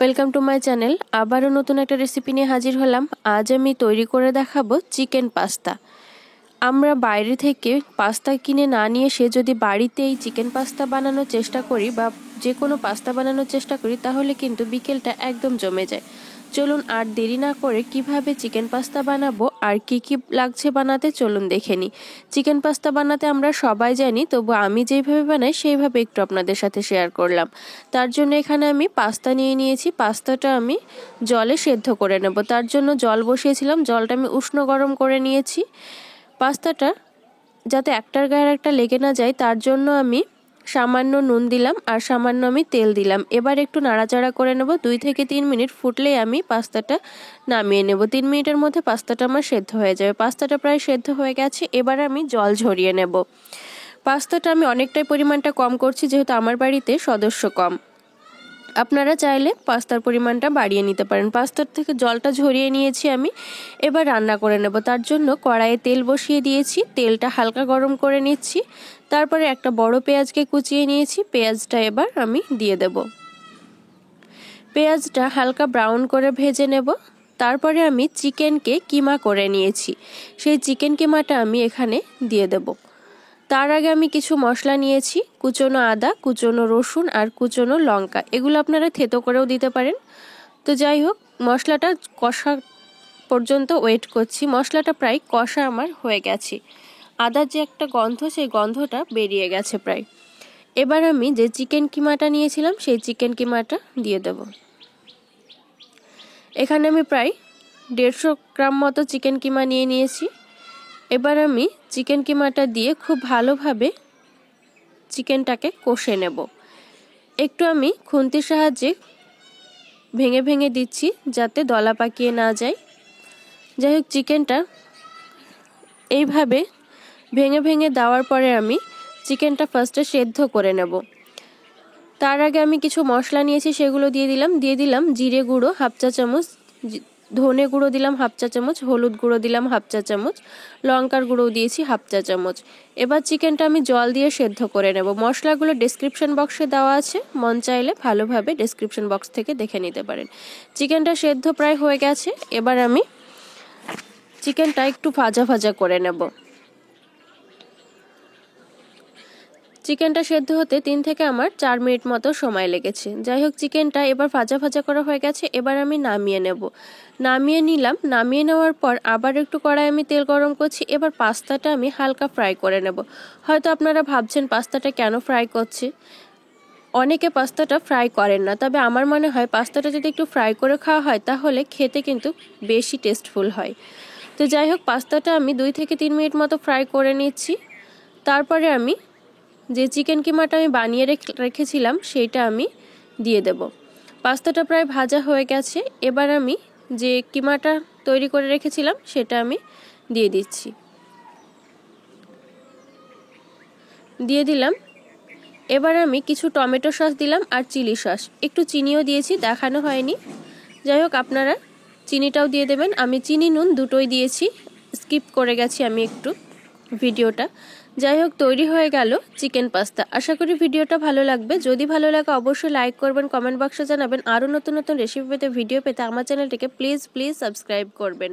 Welcome to my channel. আবারও নতুন একটা রেসিপি নিয়ে হাজির হলাম। আজ আমি তৈরি করে দেখাবো চিকেন পাস্তা। আমরা বাইরে থেকে পাস্তা কিনে না নিয়ে এসে যদি বাড়িতেই চিকেন পাস্তা বানানোর চেষ্টা করি বা যে কোনো পাস্তা বানানোর চেষ্টা করি তাহলে কিন্তু বিকেলটা একদম জমে যায়। চলুন আর দেরি না করে কিভাবে চিকেন পাস্তা বানাবো আর কি কি লাগছে বানাতে চলুন দেখে নিই। চিকেন পাস্তা বানাতে আমরা সবাই জানি, তবু আমি যেইভাবে বানাই সেইভাবে একটু আপনাদের সাথে শেয়ার করলাম। তার জন্য এখানে আমি পাস্তা নিয়ে নিয়েছি। পাস্তাটা আমি জলে সেদ্ধ করে নেব। তার জন্য জল বসিয়েছিলাম, জলটা আমি উষ্ণ গরম করে নিয়েছি। পাস্তাটা যাতে একটার গায়ে একটা লেগে না যায় তার জন্য আমি সামান্য নুন দিলাম আর সামান্য আমি তেল দিলাম। এবার একটু নাড়াচাড়া করে নেব। 2 থেকে 3 মিনিট ফুটলেই আমি পাস্তাটা নামিয়ে নেব। 3 মিনিটের মধ্যে পাস্তাটা আমার সেদ্ধ হয়ে যাবে। পাস্তাটা প্রায় সেদ্ধ হয়ে গেছে। এবার আমি জল ঝরিয়ে নেব। পাস্তাটা আমি অনেকটাই পরিমাণটা কম করছি যেহেতু আমার বাড়িতে সদস্য কম। আপনারা চাইলে পাস্তার পরিমাণটা বাড়িয়ে নিতে পারেন। পাস্তার থেকে জলটা ঝরিয়ে নিয়েছি আমি। এবার রান্না করে নেব। তার জন্য কড়াইয়ে তেল বসিয়ে দিয়েছি। তেলটা হালকা গরম করে নিচ্ছি। তারপরে একটা বড় পেঁয়াজকে কুচিয়ে নিয়েছি। পেঁয়াজটা এবার আমি দিয়ে দেব। পেঁয়াজটা হালকা ব্রাউন করে ভেজে নেব। তারপরে আমি চিকেনকে কিমা করে নিয়েছি। সেই চিকেন কিমাটা আমি এখানে দিয়ে দেব। তার আগে আমি কিছু মশলা নিয়েছি, কুচনো আদা, কুচনো রসুন আর কুচনো লঙ্কা। এগুলো আপনারা থেতো করেও দিতে পারেন। তো যাই হোক, মশলাটা কষা পর্যন্ত ওয়েট করছি। মশলাটা প্রায় কষা আমার হয়ে গেছে। আদার যে একটা গন্ধ, সেই গন্ধটা বেরিয়ে গেছে প্রায়। এবার আমি যে চিকেন কিমাটা নিয়েছিলাম সেই চিকেন কিমাটা দিয়ে দেব। এখানে আমি প্রায় 150 গ্রাম মতো চিকেন কিমা নিয়ে নিয়েছি। এবার আমি চিকেন কিমাটা দিয়ে খুব ভালোভাবে চিকেনটাকে কষে নেব। একটু আমি খুন্তির সাহায্যে ভেঙে ভেঙে দিচ্ছি যাতে দলা পাকিয়ে না যায়। যাই হোক, চিকেনটা এইভাবে ভেঙে ভেঙে দেওয়ার পরে আমি চিকেনটা ফার্স্টে সেদ্ধ করে নেব। তার আগে আমি কিছু মশলা নিয়েছি, সেগুলো দিয়ে দিলাম জিরে গুঁড়ো 1/2 চা চামচ, ধনে গুঁড়ো দিলাম 1/2 চা চামচ, হলুদ গুঁড়ো দিলাম 1/2 চা চামচ, লঙ্কার গুঁড়ো দিয়েছি 1/2 চা চামচ। এবার চিকেনটা আমি জল দিয়ে সেদ্ধ করে নেব। মশলাগুলো ডেসক্রিপশন বক্সে দেওয়া আছে, মন চাইলে ভালোভাবে ডেসক্রিপশন বক্স থেকে দেখে নিতে পারেন। চিকেনটা সেদ্ধ প্রায় হয়ে গেছে। এবার আমি চিকেনটা একটু ভাজা ভাজা করে নেব। চিকেনটা সেদ্ধ হতে 3 থেকে আমার 4 মিনিট মতো সময় লেগেছে। যাই হোক, চিকেনটা এবার ভাজা ভাজা করা হয়ে গেছে। এবার আমি নামিয়ে নেব। নামিয়ে নিলাম। নামিয়ে নেওয়ার পর আবার একটু কড়াই আমি তেল গরম করছি। এবার পাস্তাটা আমি হালকা ফ্রাই করে নেব। হয়তো আপনারা ভাবছেন পাস্তাটা কেন ফ্রাই করছি। অনেকে পাস্তাটা ফ্রাই করেন না, তবে আমার মনে হয় পাস্তাটা যদি একটু ফ্রাই করে খাওয়া হয় তাহলে খেতে কিন্তু বেশি টেস্টফুল হয়। তো যাই হোক, পাস্তাটা আমি 2 থেকে 3 মিনিট মতো ফ্রাই করে নিচ্ছি। তারপরে আমি যে চিকেন কিমাটা আমি বানিয়ে রেখেছিলাম সেইটা আমি দিয়ে দেব। পাস্তাটা প্রায় ভাজা হয়ে গেছে। এবার আমি যে কিমাটা তৈরি করে রেখেছিলাম সেটা আমি দিয়ে দিচ্ছি। দিয়ে দিলাম। এবার আমি কিছু টমেটো সস দিলাম আর চিলি সস, একটু চিনিও দিয়েছি, দেখানো হয়নি। যাই হোক, আপনারা চিনিটাও দিয়ে দেবেন। আমি চিনি নুন দুটোই দিয়েছি, স্কিপ করে গেছি আমি একটু ভিডিওটা। যাই হোক, তৈরি হয়ে গেল চিকেন পাস্তা। আশা করি ভিডিওটা ভালো লাগবে। যদি ভালো লাগে অবশ্যই লাইক করবেন, কমেন্ট বক্সে জানাবেন। আরও নতুন নতুন রেসিপি পেতে, ভিডিও পেতে আমার চ্যানেলটিকে প্লিজ সাবস্ক্রাইব করবেন।